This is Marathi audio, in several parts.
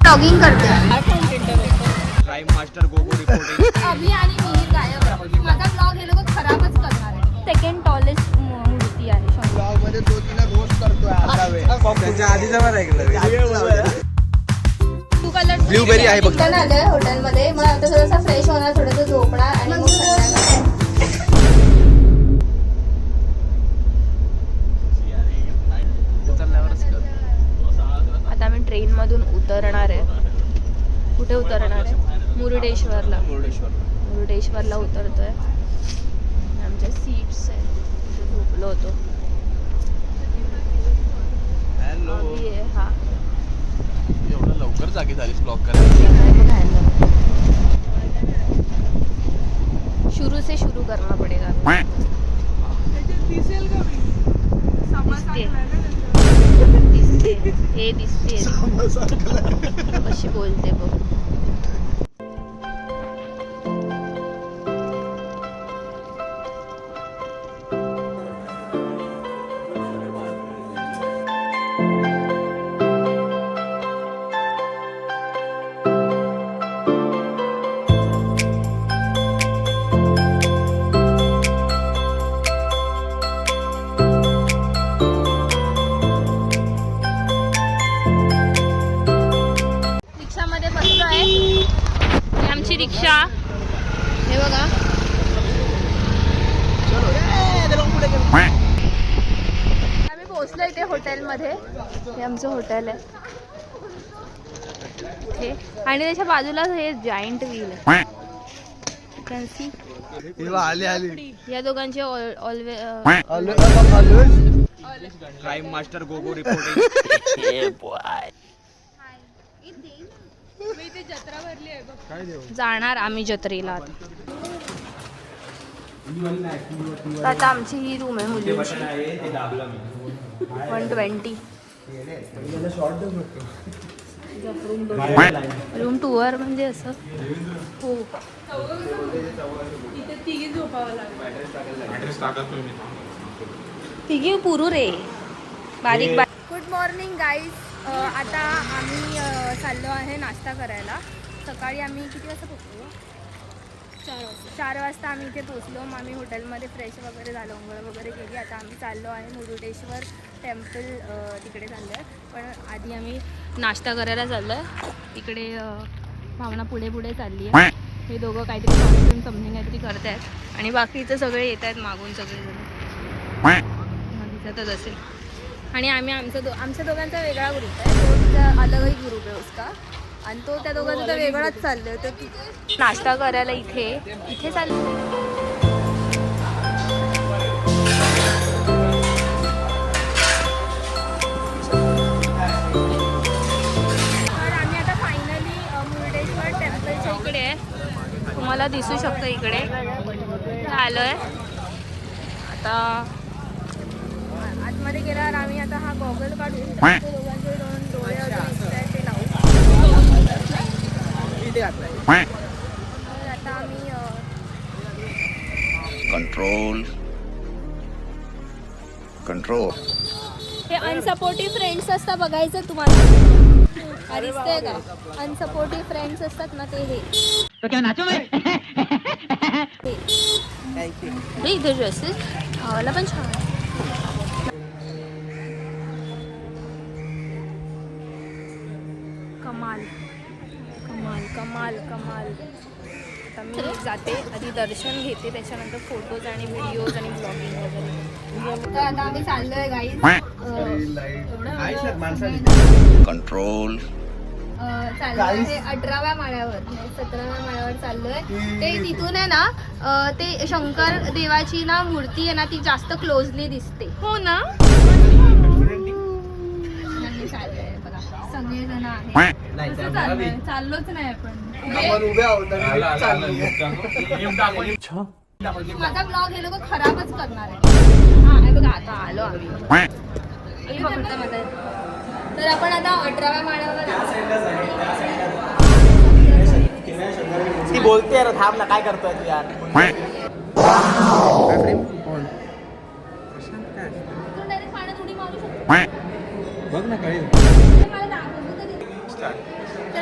ब्लॉगिंग करते. क्राइम मास्टर गोगो रिपोर्टिंग. अभि आणि मिहिर गायब. माझा ब्लॉग हे लोक खराबच करणार आहे. सेकंड टॉलेस्ट मूर्ती आहे शंकर. ब्लॉग मध्ये तो तिला रोस्ट करतोय आता वेळ. त्याच्या आधी जवळ ऐकलं. ब्लूबेरी आहे बघ. आलोय हॉटेलमध्ये. मग आता थोडंसं फ्रेश होणार, थोडंसं झोपणार आणि मग संध्याकाळी आता आम्ही ट्रेन मधून उतरणार आहे. कुठे उतरणार आहे? मुरुडेश्वरला. मुरुडेश्वरला उतरतोय. आमच्या सीट्स आहेत, तिथे झोपलो होतो. हॅलो. हा एवढं लवकर जागी झालीस ब्लॉग करायला? शुरू से शुरू करना पडेगा. दिसते हे दिसते कशी बोलते बघ. आमची रिक्षा हे बघा. आम्ही पोहोचलो इथे हॉटेलमध्ये. हे आमचं हॉटेल आहे इथे. आणि त्याच्या बाजूला हे जायंट व्हील आहे. आली या दोघांचे ऑलवेज क्राइम मास्टर गोगो रिपोर्टिंग. जाणार आम्ही जत्रेला. आता आमची ही रूम आहे मुलींची. 120 रूम टूवर म्हणजे असं. हो तिघी पुरू रे बारीक. Good morning guys. आता आम्ही चाललो आहे नाश्ता करायला. सकाळी आम्ही किती वाजता पोहोचलो? 4 वाजता आम्ही इथे पोहोचलो. मग आम्ही हॉटेलमध्ये फ्रेश वगैरे झालो, अंघोळ वगैरे केली. आता आम्ही चाललो आहे मुरुडेश्वर टेम्पल तिकडे चाललो आहे. पण आधी आम्ही नाश्ता करायला चाललो आहे. तिकडे भावना पुढे पुढे चालली आहे. हे दोघं काहीतरी कॉन्फिडन्स समथिंग काहीतरी करत आहेत आणि बाकीचं सगळे येत आहेत मागून सगळेजण दिसतच असेल. आणि आम्ही आमच्या दोघांचा वेगळा ग्रुप आहे. तो तिचा अलगही ग्रुप आहे उसका. आणि तो त्या दोघांचा तर वेगळाच चाललोय. तर तिथे नाश्ता करायला इथे चाललो. तर आम्ही आता फायनली मुरुडेश्वर टेम्पलच्या इकडे आहे. तुम्हाला दिसू शकतं इकडे आलोय. आता आतमध्ये गेल्यावर आम्ही आता हा गॉगल काढून दोघांचे डोळे ते लावू. आता आम्ही कंट्रोल हे अनसपोर्टिव्ह फ्रेंड्स असतात बघायचं तुम्हाला. दिसतंय का? अनसपोर्टिव्ह फ्रेंड्स असतात ना ते हे. इथे ड्रेसेस खावायला पण छान आहे. कमाल कमाल कमाल कमाल. आता मी जाते, आधी दर्शन घेते, त्याच्यानंतर फोटोज आणि व्हिडिओज आणि ब्लॉगिंग वगैरे. तर आता आम्ही चाललोय गाईज. कंट्रोल चाललोय 18व्या माळ्यावर 17व्या माळ्यावर चाललोय. ते तिथून आहे ना ते शंकर देवाची ना मूर्ती आहे ना ती जास्त क्लोजली दिसते. हो ना. चाललोय बघा सगळेजण आहेत. चाललोच नाही आपण. माझा ब्लॉग हे लोक खराबच करणार आहे. हा हे बघा आता आलो आम्ही. तर आपण आता 18व्या माळ्यावर. ती बोलते यार, थांब ना, काय करतोय तू यार. पाण्यात उडी मारू शकतो. बघ ना काय. मला दाखव. तर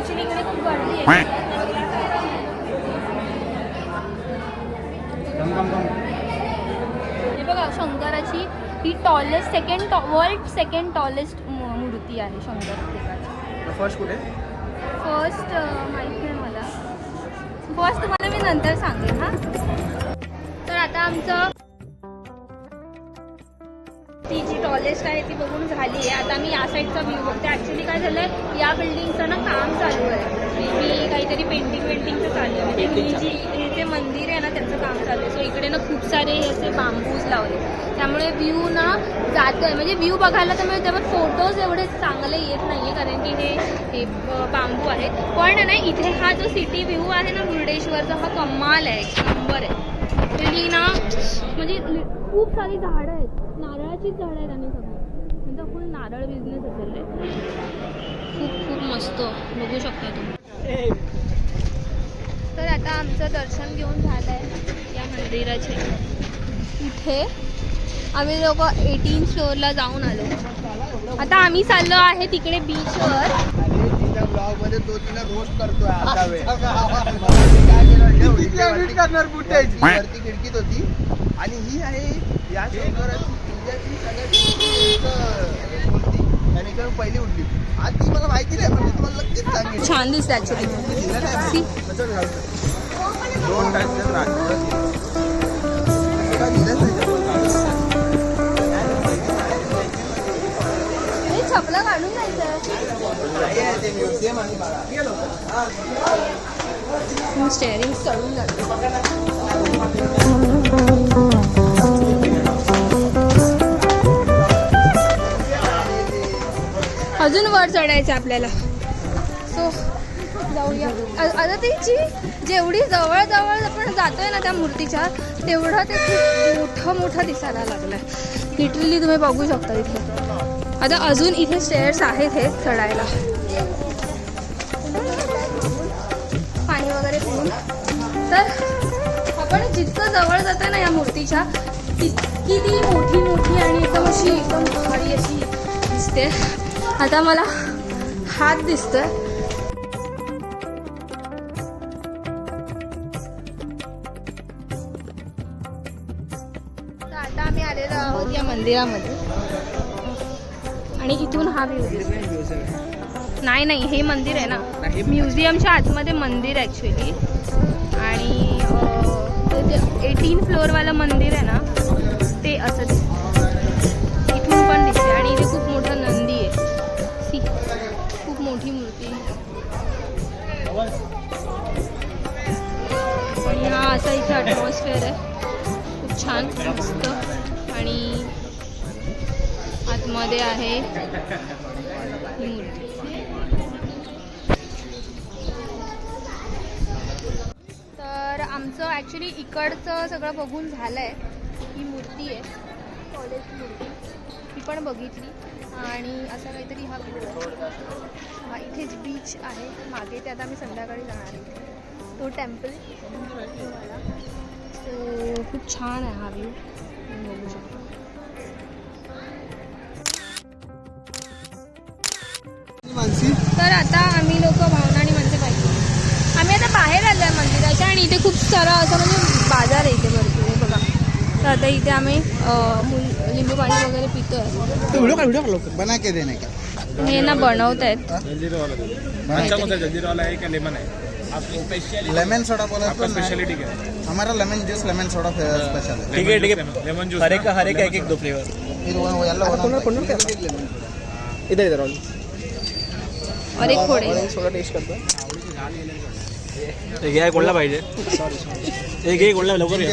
ॲक्च्युली इकडे खूप गर्दी आहे. हे बघा शंकराची ही टॉलेस्ट वर्ल्ड सेकंड टॉलेस्ट मूर्ती आहे शंकर देवाची. फर्स्ट कुठे? फर्स्ट माहीत नाही मला. फर्स्ट तुम्हाला मी नंतर सांगेन हां. तर आता आमचं ती जी टॉलेस्ट आहे ती बघून झाली आहे. आता मी या साईडचा व्ह्यू बघते. ॲक्च्युली काय झालं आहे, या बिल्डिंगचं ना काम चालू आहे. मी काहीतरी पेंटिंगचं चालू आहे. म्हणजे हे जे मंदिर आहे ना त्याचं काम चालू आहे. सो इकडे ना खूप सारे हे असे बांबूज लावले, त्यामुळे व्ह्यू ना जातो आहे. म्हणजे व्ह्यू बघायला तर म्हणजे त्यावर फोटोज एवढे चांगले येत नाही आहे, कारण की हे बांबू आहे. पण ना इथे हा जो सिटी व्ह्यू आहे ना मुर्डेश्वरचा, हा कमाल आहे, एक नंबर आहे. म्हणजे ना म्हणजे खूप सारी झाडं आहेत, नारळाचीच झाडं आहेत आणि सगळं म्हणजे फुल नारळ बिझनेस असेल रे. खूप मस्त बघू शकता तुम्ही. तर आता आमचं दर्शन घेऊन झालं आहे या मंदिराचे. इथे आम्ही लोक 18 फ्लोअरला जाऊन आलो. आता आम्ही चाललो आहे तिकडे बीचवर. ब्लॉग मध्ये तो तिला रोस्ट करतोय आता वेळ. वरती खिडकीत होती आणि ही आहे या शंकराची पूजाची सगळ्यात मूर्ती आणि इकडे पहिली उठली. आज ती मला माहिती नाही, पण मी तुम्हाला नक्कीच सांगेन. छान दिसते ऍक्च्युली. दोन छपला काढून जायचं. स्टेअरिंग चढून जाते. अजून वर चढायचं आपल्याला. सो जाऊया. आता त्याची जेवढी जवळ आपण जातोय ना त्या मूर्तीच्या, तेवढं ते खूप मोठं दिसायला लागलंय. लिटरली तुम्ही बघू शकता इथे. आता अजून इथे स्टेअर्स आहेत हे चढायला. पाणी वगैरे पिऊन. तर आपण जितकं जवळ जातोय ना या मूर्तीच्या, तितकी ती मोठी आणि एकदम भारी अशी दिसते. आता मला हात दिसतोय. तर आता आम्ही आलेलो आहोत या मंदिरामध्ये आणि इथून हा व्ह्यू दिसतो. नाही हे मंदिर आहे ना, म्युझियमच्या आतमध्ये मंदिर ॲक्च्युली. आणि ते 18 फ्लोअरवालं मंदिर आहे ना ते असं दिसतं. इथून पण दिसते आणि इथे खूप मोठं नंदी आहे. खूप मोठी मूर्ती. आणि हा असा इथे ॲटमॉस्फिअर आहे, खूप छान मस्त. आणि आतमध्ये आहे ही मूर्ती. तर आमचं ॲक्च्युली इकडचं सगळं बघून झालं आहे. ही मूर्ती आहे कॉलेज मूर्ती, ती पण बघितली. आणि असं काहीतरी हा व्ह्यू आहे. इथेच बीच आहे मागे, ते आता आम्ही संध्याकाळी जाणार आहे. तो टेम्पल सो खूप छान आहे हा व्ह्यू, बघू शकतो. तर आता आम्ही लोक भावना आणि म्हणजे पाहिजे आम्ही आता बाहेर आलो आहे मंदिराच्या. आणि इथे खूप सारा असं म्हणजे बाजार आहे इथे भरपूर आहे बघा. तर आता इथे आम्ही लिंबू पाणी वगैरे पितोय. बना के देने का हे ना बनवत आहेत. लेमन सोडा बोला तो स्पेशलिटी क्या है? हमारा लेमन जूस लेमन सोडा स्पेशल है. ठीक है लेमन जूस हर एक एक दो फ्लेवर. इधर और एक थोडे थोड़ा टेस्ट करतो. एक आहे कोणला पाहिजे? एक कोणला लवकर ये.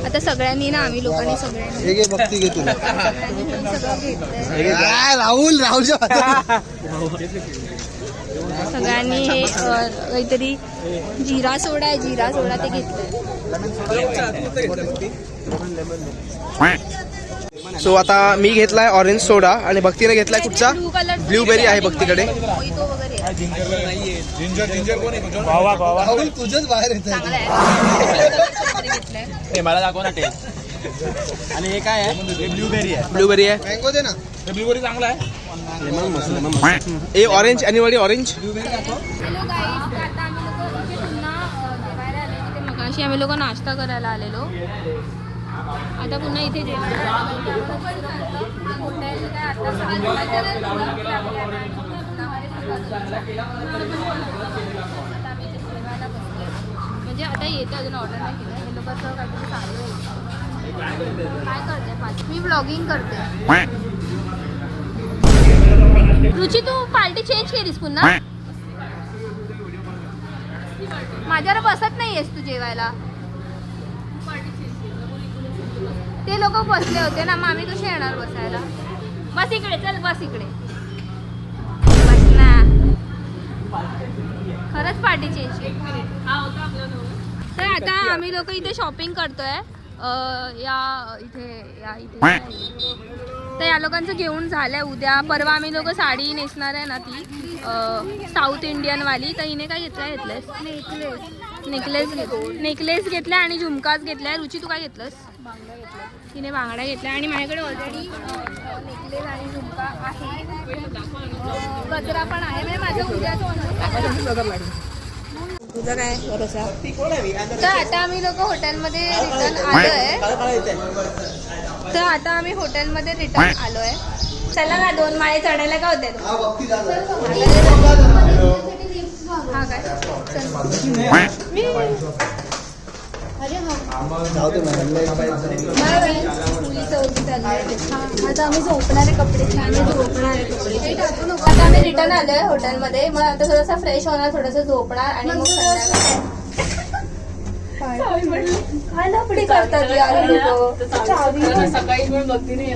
आता सगळ्यांनी ना आम्ही लोकांनी सगळ्यांनी एक भक्ती घे तुला. सगळं घेतलंय. राहुलच्या सगळ्यांनी हे काहीतरी जिरा सोडा ते घेतलंय. सो आता मी घेतलाय ऑरेंज सोडा आणि भक्तीने घेतलाय कुठचा? ब्लूबेरी आहे भक्तीकडे. राहुल तुझंच बाहेर येत मला दाखव ना टेस्ट. आणि हे काय आहे हे ब्लूबेरी आहे. ब्लूबेरी आहे. मँगो दे ना. हे ब्लूबेरी चांगला आहे. लेमन मस्त. ए ऑरेंज एनीबडी ऑरेंज. ब्लूबेरी दाखव. हॅलो गाईज, आता आम्ही लोक इथे पुन्हा जेवायला आले. तिथे मगाशी आम्ही लोक नाश्ता करायला आलेलो. आता पुन्हा इथे जेवायला हॉटेल काय आता 6 वाजेपर्यंत लागले आता. म्हणजे आता येते अजून ऑर्डर नाही केलं. हे लोक असं काहीतरी चालू आहे. काय करते पाच मी व्लॉगिंग करते. रुची तू पार्टी चेंज केलीस पुन्हा. माझ्यावर बसत नाहीयेस तू जेवायला. ते लोक बसले होते ना, मग आम्ही कसे येणार बसायला. बस इकडे चल, बस इकडे बस ना. खरंच पार्टी चेंज. तर आता आम्ही लोक इथे शॉपिंग करतोय. या इथे तर या लोकांचं घेऊन झालंय. उद्या परवा आम्ही लोक साडी नेसणार आहे ना, ती साऊथ इंडियन वाली. तर हिने काय घेतलंयस? नेकलेस घेतलाय आणि झुमकाच घेतलाय. रुची तू काय घेतलंस? तिने बांगड्या घेतल्या आणि माझ्याकडे ऑलरेडी नेकलेस आणि झुमका आहे. गजरा पण आहे. म्हणजे माझं उद्याच तुझं काय भरोसा. तर आता आम्ही लोक हॉटेलमध्ये रिटर्न आलोय. आलोय. चला ना, 2 माळे चढायला का होते. हा काय आता आम्ही झोपणारे कपडे आता आम्ही रिटर्न आलोय हॉटेलमध्ये. मग आता थोडासा फ्रेश होणार, थोडंसं झोपणार आणि मग काय लपडी करतात यार लोक. सकाळी पण बघते नाही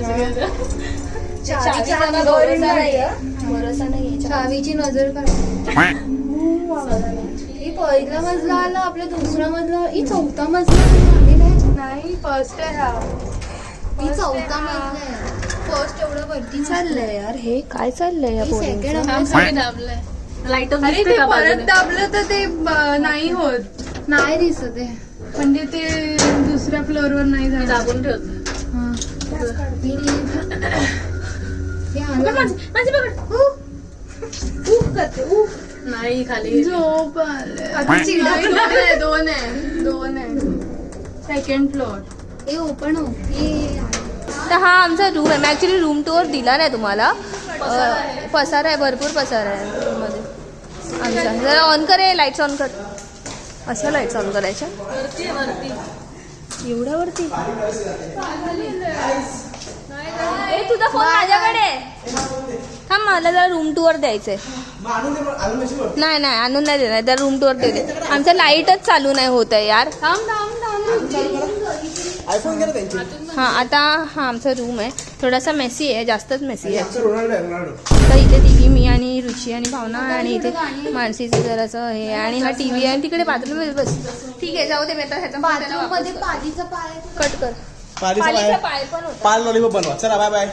भरोसा नाही. चावीची नजर काढ. पहिला मजला आला, आपला दुसरा मजला, ही 4था मजला नाही. फर्स्ट आहे हा. ही 4था मजला आहे. फर्स्ट एवढं वरती चाललंय यार. हे काय चाललंय या सेकंड लाईट. अरे ते परत दाबलं तर ते नाही होत. नाही दिसत आहे. म्हणजे ते दुसऱ्या फ्लोअरवर नाही झालं. दाबून ठेवत. नाही खाली झोप आले. 2 आहे. Second floor. हे ओपन हो. तर हा आमचा रूम आहे. मी ॲक्च्युली रूम टूर दिला नाही तुम्हाला. पसार आहे, भरपूर पसार आहे रूममध्ये आमचा. जरा ऑन करे, लाईट्स ऑन कर. अशा लाईट्स ऑन करायच्या एवढ्या वरती. ए तुझा फोन माझ्याकडे. थांब, मला जरा रूम टूर द्यायचंय. नाही आणून नाही देणार. जरा रूम टूर दे. आमचं लाईटच चालू नाही होत आहे यार. हा आता हा आमचा रूम आहे. थोडासा मेसी आहे, जास्तच मेसी आहे. तर इथे टीव्ही मी आणि रुची आणि भावना आणि इथे मानसीचं जरासं हे आणि हा टीव्ही आहे. तिकडे बाथरूम बस. ठीक आहे, जाऊ दे. मी आता ह्याचा बाथरूम मध्ये पालीचा पाय कट कर. पालीचा पाय पण होता. पाल लॉलीपॉप बनवा. चला बाय बाय.